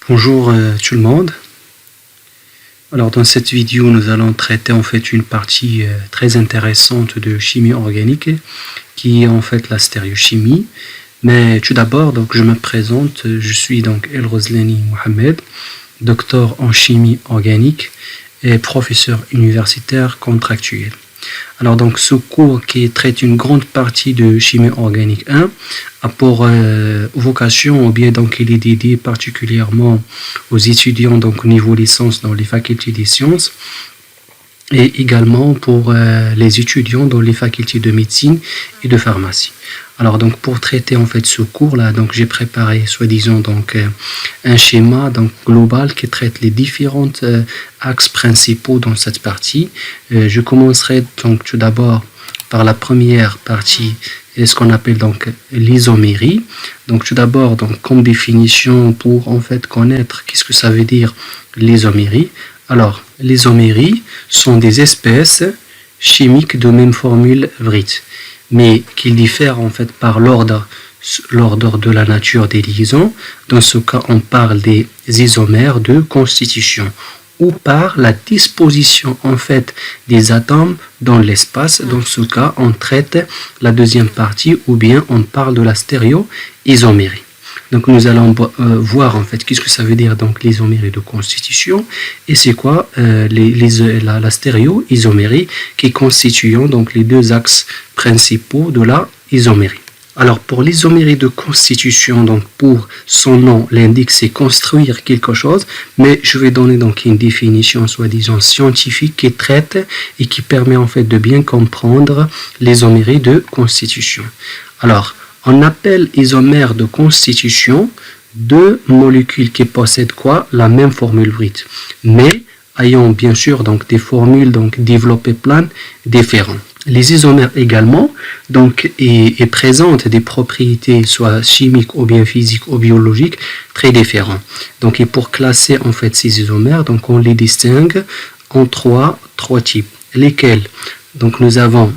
Bonjour tout le monde. Alors dans cette vidéo nous allons traiter en fait une partie très intéressante de chimie organique qui est en fait la stéréochimie. Mais tout d'abord donc je me présente, je suis donc El Roslani Mohamed, docteur en chimie organique et professeur universitaire contractuel. Alors donc ce cours qui traite une grande partie de chimie organique 1 a pour vocation, ou bien donc il est dédié particulièrement aux étudiants donc au niveau licence dans les facultés des sciences et également pour les étudiants dans les facultés de médecine et de pharmacie. Alors donc pour traiter en fait ce cours là, donc j'ai préparé soi-disant donc un schéma donc global qui traite les différents axes principaux dans cette partie. Je commencerai donc tout d'abord par la première partie, ce qu'on appelle donc l'isomérie. Donc tout d'abord donc comme définition pour en fait connaître qu'est-ce que ça veut dire l'isomérie. Alors les isoméries sont des espèces chimiques de même formule vrite, mais qui diffèrent en fait par l'ordre de la nature des liaisons. Dans ce cas, on parle des isomères de constitution, ou par la disposition en fait des atomes dans l'espace. Dans ce cas, on traite la deuxième partie, ou bien on parle de la stéréoisomérie. Donc nous allons voir en fait qu'est-ce que ça veut dire donc l'isomérie de constitution et c'est quoi la stéréoisomérie qui constituent donc les deux axes principaux de la isomérie. Alors pour l'isomérie de constitution, donc pour son nom l'indique, c'est construire quelque chose, mais je vais donner donc une définition soi-disant scientifique qui traite et qui permet en fait de bien comprendre l'isomérie de constitution. Alors on appelle isomère de constitution deux molécules qui possèdent quoi? La même formule vrite, mais ayant bien sûr donc des formules donc développées plein différentes. Les isomères également donc et présentent des propriétés soit chimiques ou bien physiques ou biologiques très différentes. Donc et pour classer en fait ces isomères, donc on les distingue en trois types, lesquels donc nous avons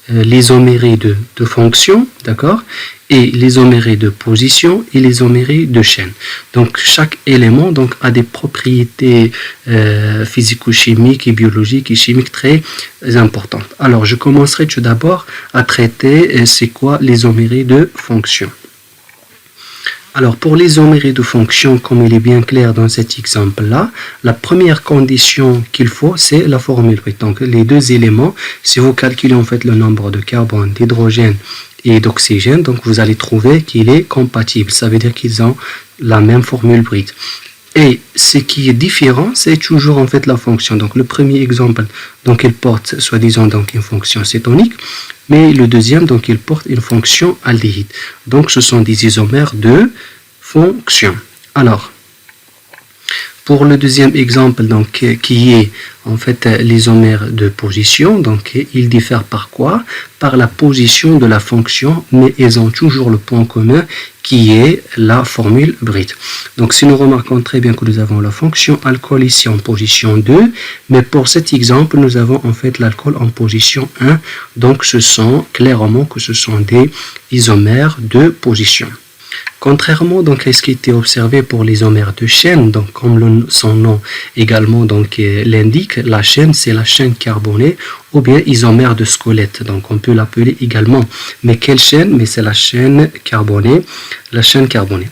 l'isomérie de fonction, d'accord, et l'isomérie de position et l'isomérie de chaîne. Donc chaque élément donc a des propriétés physico-chimiques et biologiques et chimiques très importantes. Alors je commencerai tout d'abord à traiter c'est quoi l'isomérie de fonction. Alors pour l'isomérie de fonction, comme il est bien clair dans cet exemple-là, la première condition qu'il faut, c'est la formule vrite. Donc les deux éléments, si vous calculez en fait le nombre de carbone, d'hydrogène et d'oxygène, donc vous allez trouver qu'il est compatible. Ça veut dire qu'ils ont la même formule vrite. Et ce qui est différent, c'est toujours en fait la fonction. Donc le premier exemple, donc il porte soi-disant donc une fonction cétonique, mais le deuxième donc il porte une fonction aldéhyde. Donc ce sont des isomères de fonction. Alors pour le deuxième exemple donc qui est en fait l'isomère de position, donc ils diffèrent par quoi? Par la position de la fonction, mais ils ont toujours le point commun qui est la formule vrite. Donc si nous remarquons très bien que nous avons la fonction alcool ici en position 2, mais pour cet exemple nous avons en fait l'alcool en position 1, donc ce sont clairement que ce sont des isomères de position. Contrairement donc à ce qui était observé pour l'isomère de chaîne, donc comme son nom également donc l'indique, la chaîne c'est la chaîne carbonée ou bien isomère de squelette, donc on peut l'appeler également. Mais quelle chaîne? Mais c'est la chaîne carbonée,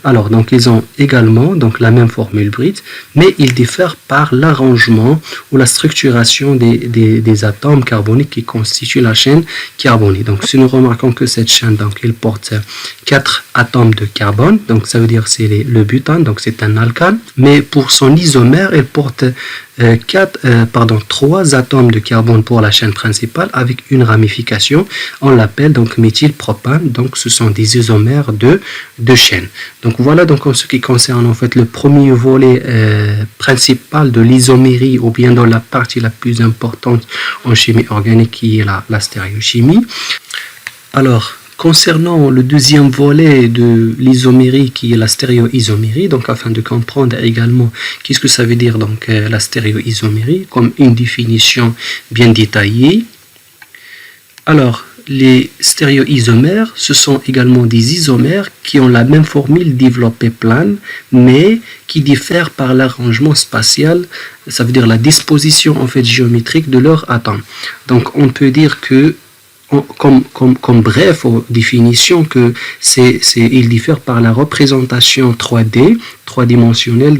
Alors donc ils ont également donc la même formule vrite, mais ils diffèrent par l'arrangement ou la structuration des atomes carboniques qui constituent la chaîne carbonée. Donc si nous remarquons que cette chaîne donc elle porte 4 atomes de carbone, donc ça veut dire c'est le butane, donc c'est un alcane, mais pour son isomère elle porte 3 atomes de carbone pour la chaîne principale avec une ramification, on l'appelle donc méthylpropane, donc ce sont des isomères de chaîne. Donc voilà donc en ce qui concerne en fait le premier volet principal de l'isomérie ou bien dans la partie la plus importante en chimie organique qui est la stéréochimie. Alors concernant le deuxième volet de l'isomérie qui est la stéréoisomérie, donc afin de comprendre également qu'est-ce que ça veut dire donc la stéréoisomérie comme une définition bien détaillée. Alors les stéréoisomères, ce sont également des isomères qui ont la même formule développée plane, mais qui diffèrent par l'arrangement spatial, ça veut dire la disposition en fait géométrique de leurs atomes. Donc on peut dire que comme bref définition que ils diffèrent par la représentation 3D, trois-dimensionnelle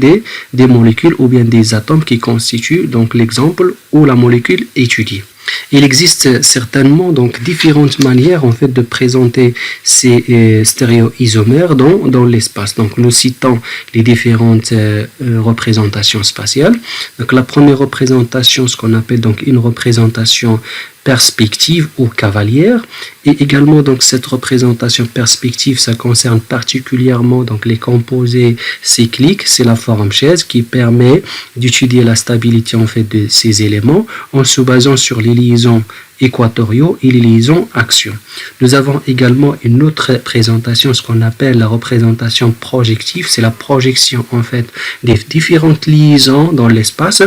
des molécules ou bien des atomes qui constituent donc l'exemple ou la molécule étudiée. Il existe certainement donc différentes manières en fait de présenter ces stéréoisomères dans l'espace. Donc nous citons les différentes représentations spatiales. Donc la première représentation, ce qu'on appelle donc une représentation perspective ou cavalière, et également donc cette représentation perspective, ça concerne particulièrement donc les composés cycliques. C'est la forme chaise qui permet d'étudier la stabilité en fait de ces éléments en se basant sur les liaisons équatoriaux et les liaisons axiaux. Nous avons également une autre présentation, ce qu'on appelle la représentation projective. C'est la projection en fait des différentes liaisons dans l'espace.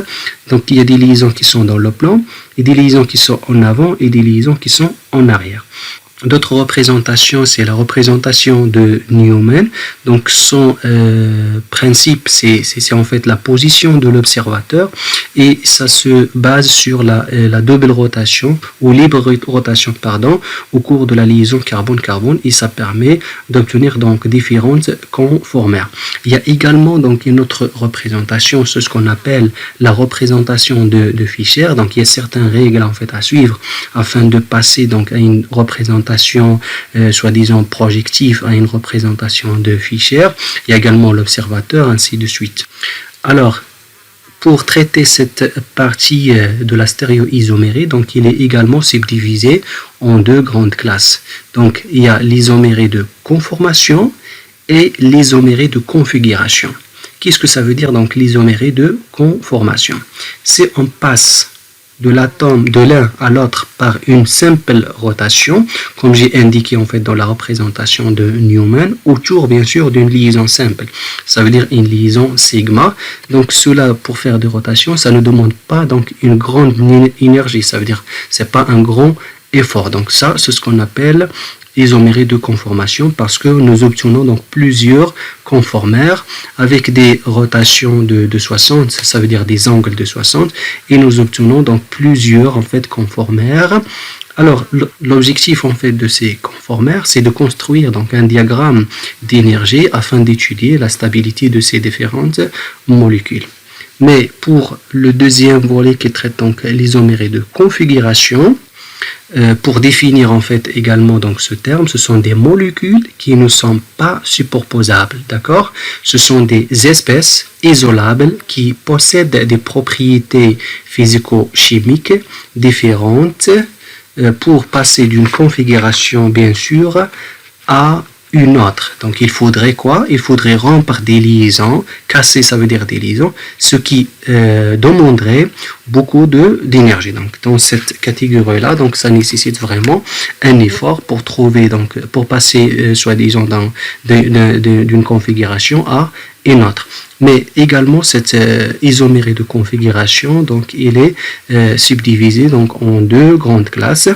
Donc il y a des liaisons qui sont dans le plan, et des liaisons qui sont en avant et des liaisons qui sont en arrière. D'autres représentations, c'est la représentation de Newman. Donc son principe, c'est en fait la position de l'observateur, et ça se base sur la double rotation ou libre rotation au cours de la liaison carbone-carbone, et ça permet d'obtenir donc différentes conformères. Il y a également donc une autre représentation, c'est ce qu'on appelle la représentation de Fischer. Donc il y a certaines règles en fait à suivre afin de passer donc à une représentation soi-disant projective à une représentation de Fischer. Il y a également l'observateur, ainsi de suite. Alors, pour traiter cette partie de la stéréoisomérie, donc il est également subdivisé en deux grandes classes. Donc il y a l'isomérie de conformation et l'isomérie de configuration. Qu'est-ce que ça veut dire donc l'isomérie de conformation? C'est on passe de l'atome de l'un à l'autre par une simple rotation, comme j'ai indiqué en fait dans la représentation de Newman, autour bien sûr d'une liaison simple. Ça veut dire une liaison sigma. Donc cela, pour faire des rotations, ça ne demande pas donc une grande énergie. Ça veut dire c'est pas un grand effort. Donc ça, c'est ce qu'on appelle isomérie de conformation, parce que nous obtenons donc plusieurs conformères avec des rotations de 60, ça veut dire des angles de 60, et nous obtenons donc plusieurs en fait conformères. Alors l'objectif en fait de ces conformères, c'est de construire donc un diagramme d'énergie afin d'étudier la stabilité de ces différentes molécules. Mais pour le deuxième volet qui traite donc l'isomérie de configuration, pour définir en fait également donc ce terme, ce sont des molécules qui ne sont pas superposables, d'accord? Ce sont des espèces isolables qui possèdent des propriétés physico-chimiques différentes pour passer d'une configuration bien sûr à une autre. Donc il faudrait quoi? Il faudrait rompre des liaisons, casser ça veut dire des liaisons, ce qui demanderait beaucoup d'énergie. Donc dans cette catégorie là, donc ça nécessite vraiment un effort pour trouver donc pour passer soi-disant d'une configuration à une autre. Mais également cette isomérie de configuration, donc il est subdivisé donc en deux grandes classes.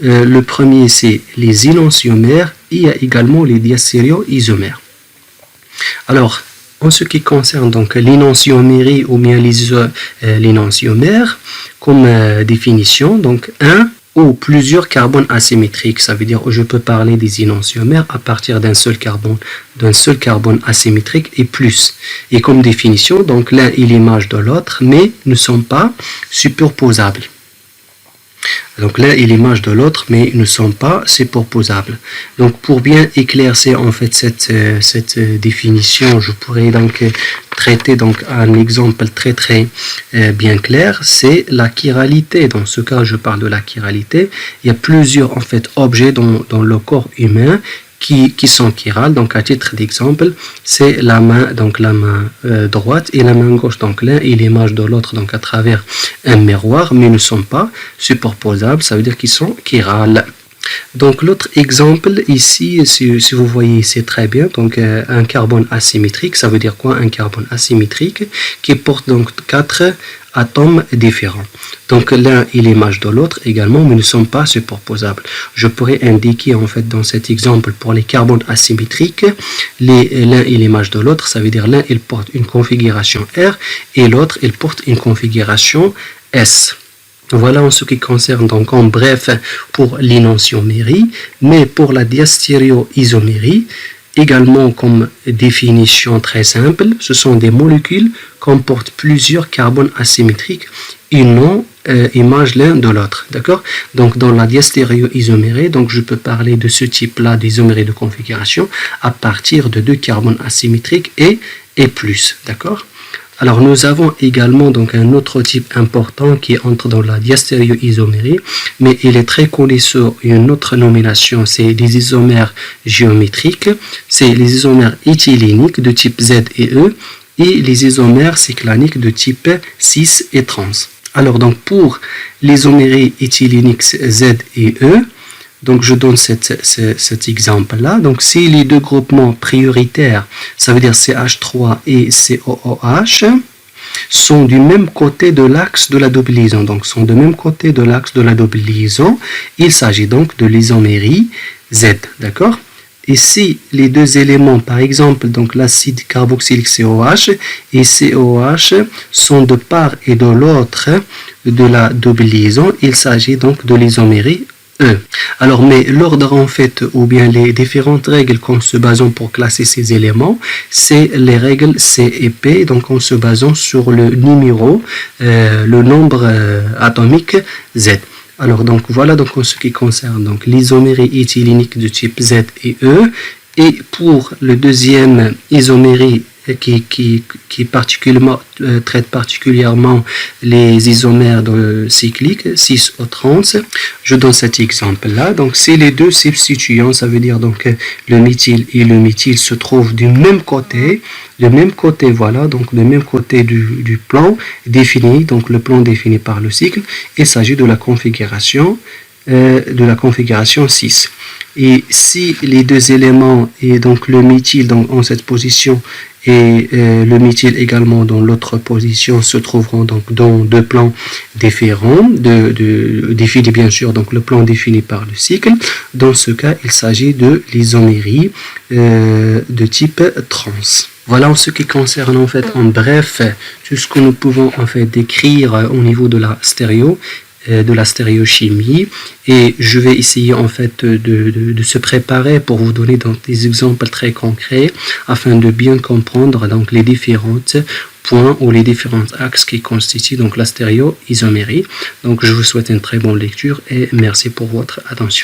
Le premier c'est les énantiomères, et il y a également les diastéréoisomères. Alors en ce qui concerne donc l'énantiomérie ou bien l'énantiomère, comme définition, donc un ou plusieurs carbones asymétriques, ça veut dire je peux parler des énantiomères à partir d'un seul carbone asymétrique et plus. Et comme définition, donc l'un est l'image de l'autre, mais ne sont pas superposables. Donc l'un est l'image de l'autre, mais ne sont pas superposables. Donc pour bien éclaircir en fait cette définition, je pourrais donc traiter donc un exemple très bien clair, c'est la chiralité. Dans ce cas, je parle de la chiralité. Il y a plusieurs en fait objets dans le corps humain qui sont chirales. Donc à titre d'exemple, c'est la main droite et la main gauche. Donc l'un est l'image de l'autre donc à travers un miroir, mais ne sont pas superposables, ça veut dire qu'ils sont chirales. Donc l'autre exemple ici, si vous voyez, c'est très bien, donc un carbone asymétrique, ça veut dire quoi un carbone asymétrique qui porte donc 4 atomes différents. Donc l'un est l'image de l'autre également, mais ne sont pas superposables. Je pourrais indiquer en fait dans cet exemple pour les carbones asymétriques, l'un est l'image de l'autre, ça veut dire l'un il porte une configuration R et l'autre il porte une configuration S. Voilà en ce qui concerne donc en bref pour l'énantiomérie, mais pour la diastéréoisomérie, également comme définition très simple, ce sont des molécules comportent plusieurs carbones asymétriques et non image l'un de l'autre, d'accord? Donc dans la diastéréoisomérie, donc je peux parler de ce type-là d'isomérie de configuration à partir de deux carbones asymétriques et plus, d'accord? Alors nous avons également donc un autre type important qui entre dans la diastéréoisomérie, mais il est très connu sur une autre nomination, c'est les isomères géométriques, c'est les isomères éthyléniques de type Z et E et les isomères cyclaniques de type cis et trans. Alors donc pour l'isomérie éthylénique Z et E, donc je donne cet exemple-là. Donc si les deux groupements prioritaires, ça veut dire CH3 et COOH, sont du même côté de l'axe de la double liaison. Donc sont du même côté de l'axe de la double liaison. Il s'agit donc de l'isomérie Z, d'accord? Et si les deux éléments, par exemple, donc l'acide carboxylique COH et COH sont de part et de l'autre de la double liaison, il s'agit donc de l'isomérie E. Alors, mais l'ordre en fait, ou bien les différentes règles qu'on se basant pour classer ces éléments, c'est les règles C et P, donc en se basant sur le numéro, le nombre atomique Z. Alors donc voilà donc en ce qui concerne donc l'isomérie éthylénique de type Z et E, et pour le deuxième isomérie qui traite particulièrement les isomères cycliques 6 au 30, je donne cet exemple-là. Donc, si les deux substituants, ça veut dire donc le méthyle et le méthyle se trouvent du même côté, voilà, donc du même côté du plan défini, donc le plan défini par le cycle, il s'agit de la configuration 6. Et si les deux éléments et donc le méthyle donc en cette position et le méthyle également dans l'autre position se trouveront donc dans deux plans différents, définis bien sûr, donc le plan défini par le cycle. Dans ce cas, il s'agit de l'isomérie de type trans. Voilà en ce qui concerne en fait en bref tout ce que nous pouvons en fait décrire au niveau de la stéréochimie, et je vais essayer en fait de se préparer pour vous donner donc des exemples très concrets afin de bien comprendre donc les différents points ou les différents axes qui constituent donc la stéréoisomérie. Donc je vous souhaite une très bonne lecture et merci pour votre attention.